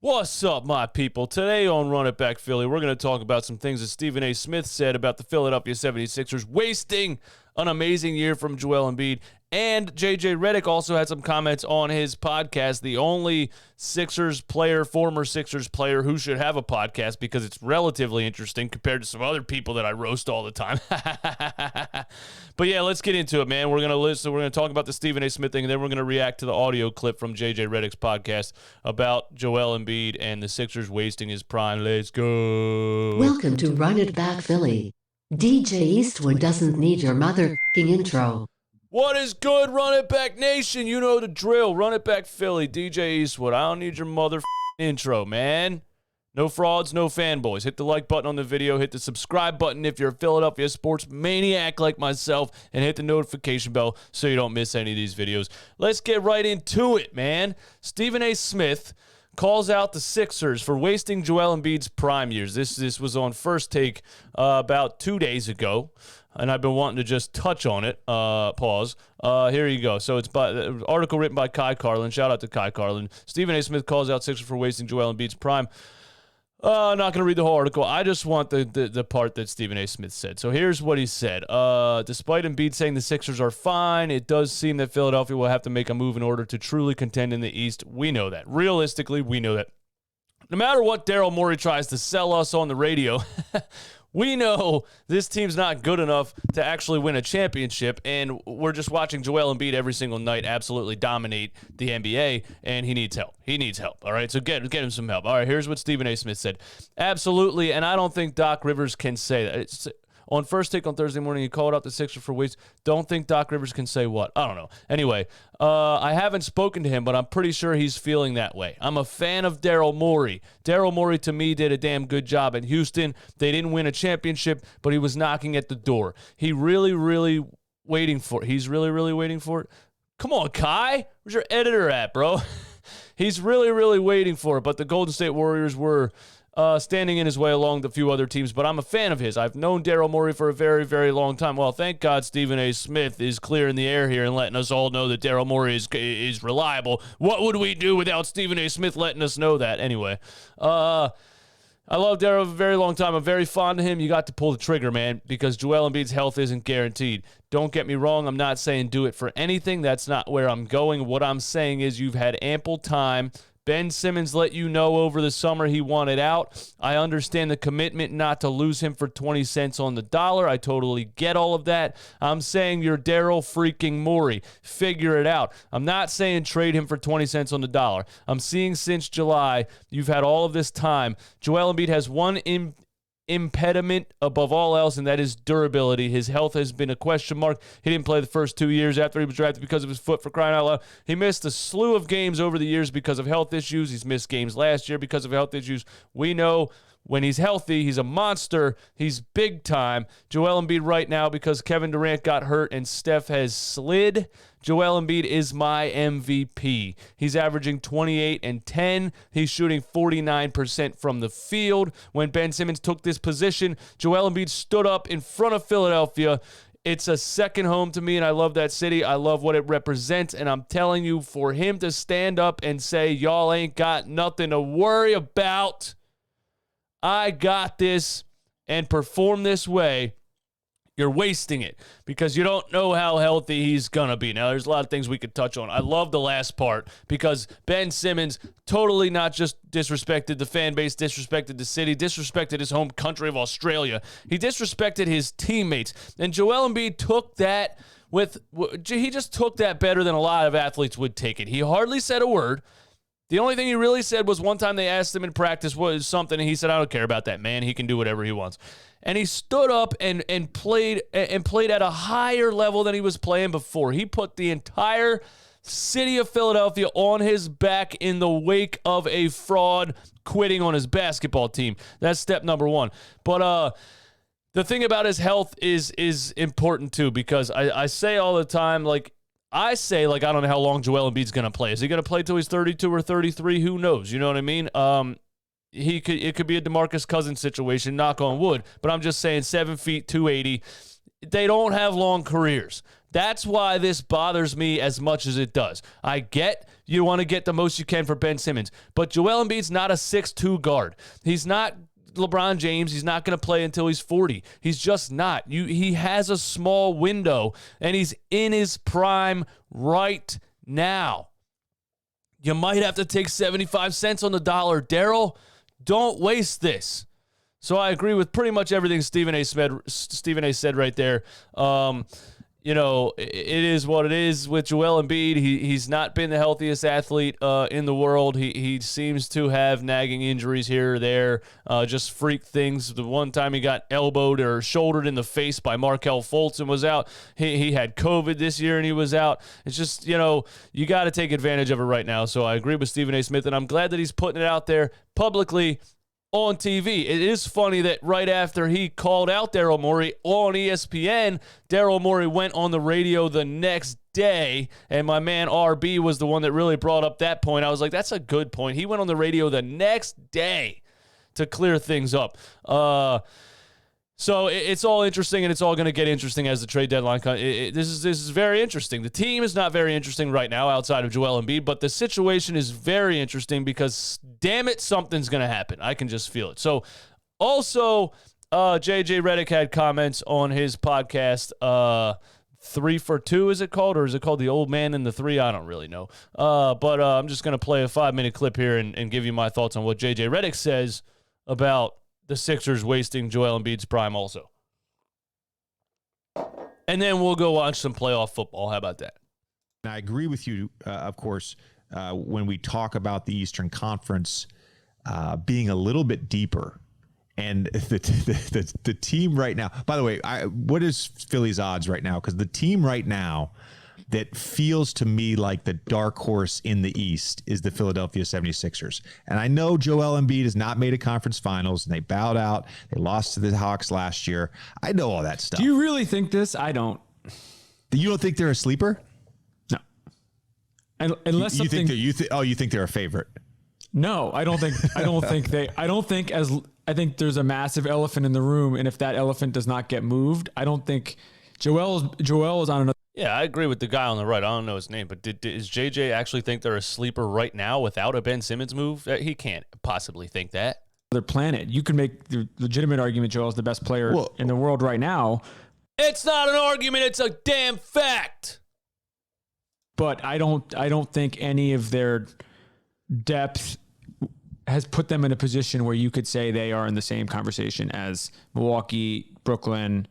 What's up, my people? Today on Run It Back Philly, we're going to talk about some things that Stephen A. Smith said about the Philadelphia 76ers wasting an amazing year from Joel Embiid. And J.J. Redick also had some comments on his podcast, the only Sixers player, former Sixers player who should have a podcast because it's relatively interesting compared to some other people that I roast all the time. But yeah, let's get into it, man. We're going to listen. We're going to talk about the Stephen A. Smith thing, and then we're going to react to the audio clip from J.J. Redick's podcast about Joel Embiid and the Sixers wasting his prime. Let's go. Welcome to Run It Back Philly. DJ Eastwood doesn't need your mother-f***ing intro. What is good, Run It Back Nation? You know the drill. Run It Back Philly, DJ Eastwood. I don't need your mother intro, man. No frauds, no fanboys. Hit the like button on the video. Hit the subscribe button if you're a Philadelphia sports maniac like myself. And hit the notification bell so you don't miss any of these videos. Let's get right into it, man. Stephen A. Smith calls out the Sixers for wasting Joel Embiid's prime years. This was on First Take about 2 days ago. And I've been wanting to just touch on it. Pause. Here you go. So it's by article written by Kai Carlin. Shout out to Kai Carlin. Stephen A. Smith calls out Sixers for wasting Joel Embiid's prime. I'm not going to read the whole article. I just want the part that Stephen A. Smith said. So here's what he said. Despite Embiid saying the Sixers are fine, it does seem that Philadelphia will have to make a move in order to truly contend in the East. We know that. Realistically, we know that. No matter what Daryl Morey tries to sell us on the radio, we know this team's not good enough to actually win a championship, and we're just watching Joel Embiid every single night absolutely dominate the NBA, and he needs help. He needs help, all right? So get him some help. All right, here's what Stephen A. Smith said. Absolutely, and I don't think Doc Rivers can say that. On First Take on Thursday morning, he called out the Sixers for waste. Don't think Doc Rivers can say what? I don't know. Anyway, I haven't spoken to him, but I'm pretty sure he's feeling that way. I'm a fan of Daryl Morey. Daryl Morey, to me, did a damn good job in Houston. They didn't win a championship, but he was knocking at the door. He's really, really waiting for it. Come on, Kai. Where's your editor at, bro? He's really, really waiting for it, but the Golden State Warriors were standing in his way along with a few other teams, but I'm a fan of his. I've known Daryl Morey for a very, very long time. Well, thank God Stephen A. Smith is clearing the air here and letting us all know that Daryl Morey is reliable. What would we do without Stephen A. Smith letting us know that? Anyway, I love Daryl for a very long time. I'm very fond of him. You got to pull the trigger, man, because Joel Embiid's health isn't guaranteed. Don't get me wrong. I'm not saying do it for anything. That's not where I'm going. What I'm saying is you've had ample time. Ben Simmons let you know over the summer he wanted out. I understand the commitment not to lose him for 20 cents on the dollar. I totally get all of that. I'm saying you're Daryl freaking Morey. Figure it out. I'm not saying trade him for 20 cents on the dollar. I'm seeing since July, you've had all of this time. Joel Embiid has one impediment above all else, and that is durability. His health has been a question mark. He didn't play the first 2 years after he was drafted because of his foot, for crying out loud. He missed a slew of games over the years because of health issues. He's missed games last year because of health issues. We know when he's healthy, he's a monster. He's big time. Joel Embiid right now, because Kevin Durant got hurt and Steph has slid, Joel Embiid is my MVP. He's averaging 28 and 10. He's shooting 49% from the field. When Ben Simmons took this position, Joel Embiid stood up in front of Philadelphia. It's a second home to me, and I love that city. I love what it represents, and I'm telling you, for him to stand up and say, y'all ain't got nothing to worry about, I got this, and perform this way, you're wasting it because you don't know how healthy he's going to be. Now, there's a lot of things we could touch on. I love the last part because Ben Simmons totally not just disrespected the fan base, disrespected the city, disrespected his home country of Australia. He disrespected his teammates. And Joel Embiid took that he just took that better than a lot of athletes would take it. He hardly said a word. The only thing he really said was one time they asked him in practice what is something, and he said, I don't care about that, man. He can do whatever he wants. And he stood up and played at a higher level than he was playing before. He put the entire city of Philadelphia on his back in the wake of a fraud quitting on his basketball team. That's step number one. But the thing about his health is important too, because I say all the time, I don't know how long Joel Embiid's going to play. Is he going to play till he's 32 or 33? Who knows? You know what I mean? It could be a DeMarcus Cousins situation, knock on wood. But I'm just saying 7 feet, 280. They don't have long careers. That's why this bothers me as much as it does. I get you want to get the most you can for Ben Simmons, but Joel Embiid's not a 6'2 guard. He's not LeBron James. He's not going to play until he's 40. He's just not. He has a small window, and he's in his prime right now. You might have to take 75 cents on the dollar. Daryl, don't waste this. So I agree with pretty much everything Stephen A. said right there. It is what it is with Joel Embiid. He's not been the healthiest athlete in the world. He seems to have nagging injuries here or there, just freak things. The one time he got elbowed or shouldered in the face by Markelle Fultz and was out. He had COVID this year and he was out. It's just, you got to take advantage of it right now. So I agree with Stephen A. Smith, and I'm glad that he's putting it out there publicly on TV. It is funny that right after he called out Daryl Morey on ESPN, Daryl Morey went on the radio the next day, and my man RB was the one that really brought up that point. I was like, that's a good point. He went on the radio the next day to clear things up. So it's all interesting, and it's all going to get interesting as the trade deadline comes. This is very interesting. The team is not very interesting right now outside of Joel Embiid, but the situation is very interesting because, damn it, something's going to happen. I can just feel it. So also, JJ Redick had comments on his podcast, 3 for 2, is it called? Or is it called The Old Man and the Three? I don't really know. But I'm just going to play a 5-minute clip here and give you my thoughts on what JJ Redick says about the Sixers wasting Joel Embiid's prime also. And then we'll go watch some playoff football. How about that? And I agree with you, of course, when we talk about the Eastern Conference being a little bit deeper. And the team right now, by the way, what is Philly's odds right now? Because the team right now that feels to me like the dark horse in the East is the Philadelphia 76ers. And I know Joel Embiid has not made a conference finals, and they bowed out. They lost to the Hawks last year. I know all that stuff. Do you really think this? I don't. You don't think they're a sleeper? No. Unless you something... you think they're a favorite? No, I don't think I think there's a massive elephant in the room, and if that elephant does not get moved, I don't think Joel is on another. Yeah, I agree with the guy on the right. I don't know his name, but does JJ actually think they're a sleeper right now without a Ben Simmons move? He can't possibly think that. Other planet. You can make the legitimate argument Joel's the best player in the world right now. It's not an argument, it's a damn fact. But I don't think any of their depth has put them in a position where you could say they are in the same conversation as Milwaukee, Brooklyn,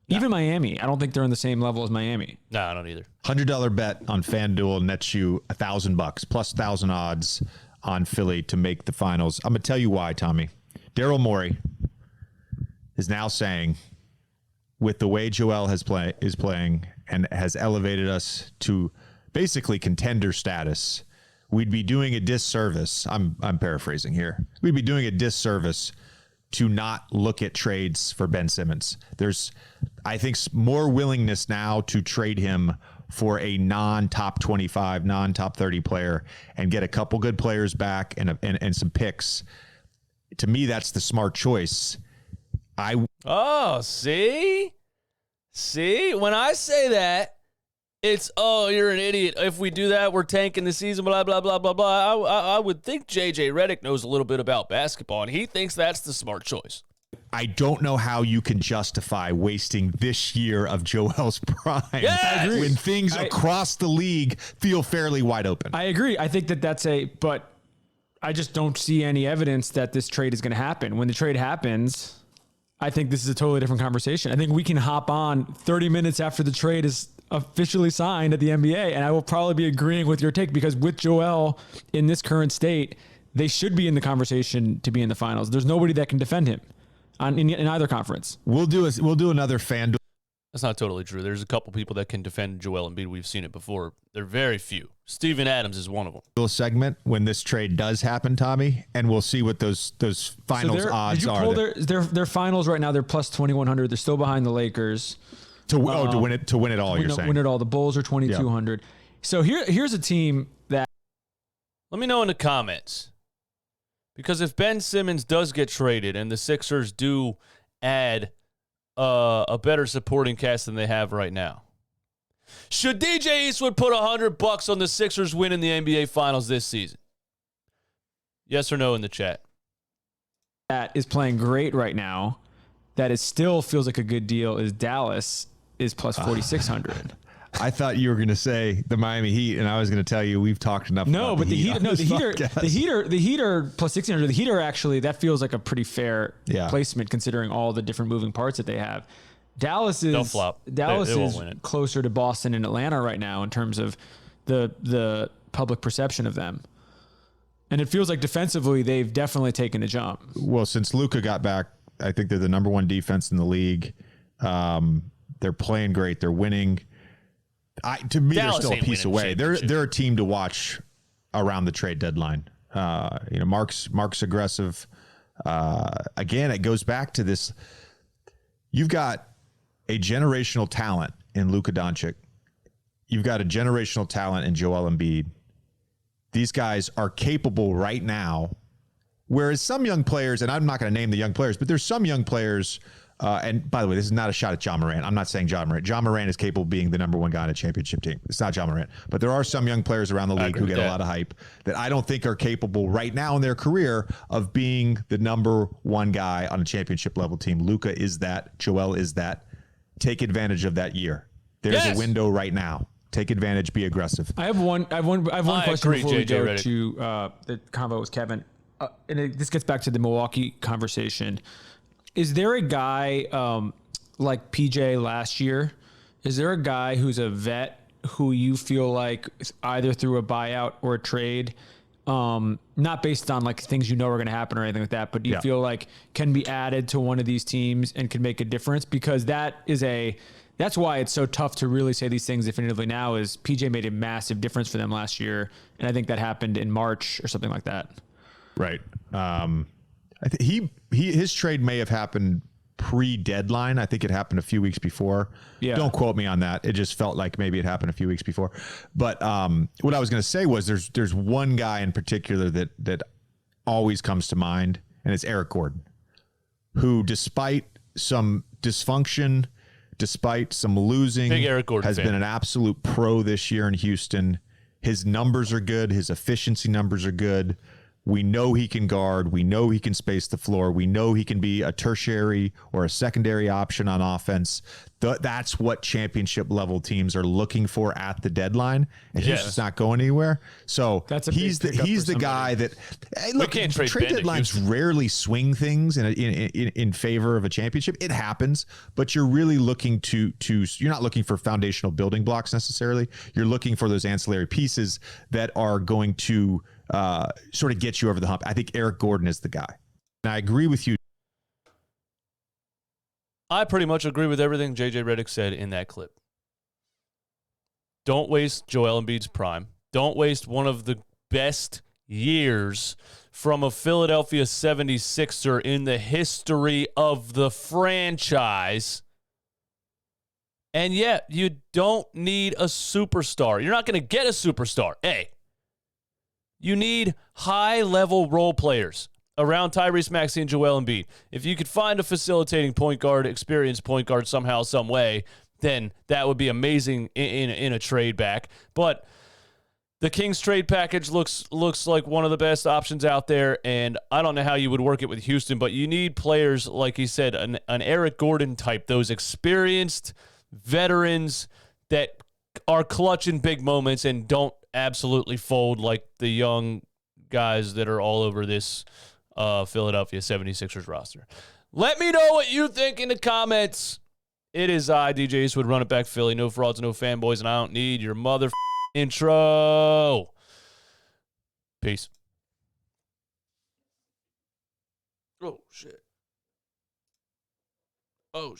even Miami. I don't think they're on the same level as Miami. No, I don't either. $100 bet on FanDuel nets you $1,000 plus 1,000 odds on Philly to make the finals. I'm gonna tell you why, Tommy. Daryl Morey is now saying, with the way Joel is playing and has elevated us to basically contender status, we'd be doing a disservice. I'm paraphrasing here. We'd be doing a disservice to not look at trades for Ben Simmons. There's, I think, more willingness now to trade him for a non-top 25, non-top 30 player and get a couple good players back and some picks. To me, that's the smart choice. See? When I say that, it's, you're an idiot. If we do that, we're tanking the season, blah, blah, blah, blah, blah. I would think JJ Redick knows a little bit about basketball, and he thinks that's the smart choice. I don't know how you can justify wasting this year of Joel's prime when things across the league feel fairly wide open. I agree. I think but I just don't see any evidence that this trade is going to happen. When the trade happens, I think this is a totally different conversation. I think we can hop on 30 minutes after the trade is officially signed at the NBA, and I will probably be agreeing with your take because with Joel in this current state, they should be in the conversation to be in the finals. There's nobody that can defend him in either conference. We'll do another FanDuel. That's not totally true. There's a couple people that can defend Joel Embiid. We've seen it before. They're very few. Steven Adams is one of them. Segment when this trade does happen, Tommy, and we'll see what those finals odds are. Their finals right now, they're plus 2,100. They're still behind the Lakers. To win it all. You're saying win it all. The Bulls are 2,200. Yeah. So here's a team that. Let me know in the comments, because if Ben Simmons does get traded and the Sixers do add a better supporting cast than they have right now, Should DJ Eastwood put $100 on the Sixers win in the NBA Finals this season? Yes or no in the chat. That is playing great right now. That is still feels like a good deal. Is Dallas is plus 4,600. I thought you were going to say the Miami Heat, and I was going to tell you we've talked enough. No, about but the Heat. on No, this the podcast. Heat are plus 1,600. The Heat are actually that feels like a pretty fair Yeah. placement considering all the different moving parts that they have. Dallas They'll is flop. Dallas They won't is win it. closer to Boston and Atlanta right now in terms of the public perception of them. And it feels like defensively they've definitely taken a jump. Well, since Luka got back, I think they're the number one defense in the league. They're playing great. They're winning. To me, Dallas they're still a ain't piece winning away. championships. They're a team to watch around the trade deadline. Mark's aggressive. Again, it goes back to this. You've got a generational talent in Luka Doncic. You've got a generational talent in Joel Embiid. These guys are capable right now. Whereas some young players, and I'm not going to name the young players, but there's some young players. And by the way, this is not a shot at John Morant. I'm not saying John Morant. John Morant is capable of being the number one guy on a championship team. It's not John Morant. But there are some young players around the league who get a lot of hype that I don't think are capable right now in their career of being the number one guy on a championship level team. Luka is that. Joel is that. Take advantage of that year. There's Yes. a window right now. Take advantage. Be aggressive. I have one question agree, before we JJ go Redick. to the convo with Kevin. This gets back to the Milwaukee conversation. Is there a guy like PJ last year? Is there a guy who's a vet who you feel like either through a buyout or a trade, not based on like things you know are going to happen or anything like that, but do you feel like can be added to one of these teams and can make a difference? Because that's why it's so tough to really say these things definitively now is PJ made a massive difference for them last year. And I think that happened in March or something like that. Right. I think his trade may have happened pre-deadline. I think it happened a few weeks before. Yeah. Don't quote me on that. It just felt like maybe it happened a few weeks before. But what I was going to say was there's one guy in particular that always comes to mind, and it's Eric Gordon, who despite some dysfunction, despite some losing, Big Eric Gordon has fan. been an absolute pro this year in Houston. His numbers are good. His efficiency numbers are good. We know he can guard. We know he can space the floor. We know he can be a tertiary or a secondary option on offense. That's what championship level teams are looking for at the deadline. And he's just not going anywhere. So That's a big he's pickup the for guy that look, can't trade trade Ben to deadlines Houston. rarely swing things in favor of a championship. It happens, but you're really looking to you're not looking for foundational building blocks necessarily. You're looking for those ancillary pieces that are going to sort of get you over the hump. I think Eric Gordon is the guy. And I agree with you. I pretty much agree with everything JJ Redick said in that clip. Don't waste Joel Embiid's prime. Don't waste one of the best years from a Philadelphia 76er in the history of the franchise. And yet, you don't need a superstar. You're not going to get a superstar. You need high-level role players around Tyrese Maxey and Joel Embiid. If you could find a facilitating point guard, experienced point guard somehow, some way, then that would be amazing in a trade back. But the Kings trade package looks like one of the best options out there, and I don't know how you would work it with Houston, but you need players, like he said, an Eric Gordon type, those experienced veterans that are clutch in big moments and don't absolutely fold like the young guys that are all over this Philadelphia 76ers roster. Let me know what you think in the comments. It is DJ Eastwood, Run It Back Philly. No frauds, no fanboys, and I don't need your mother intro. Peace. Oh, shit. Oh.